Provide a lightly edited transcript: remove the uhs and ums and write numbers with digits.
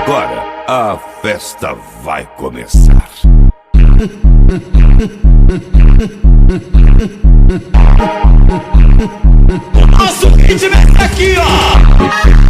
Agora a festa vai começar. Nosso ritmo é aqui, ó!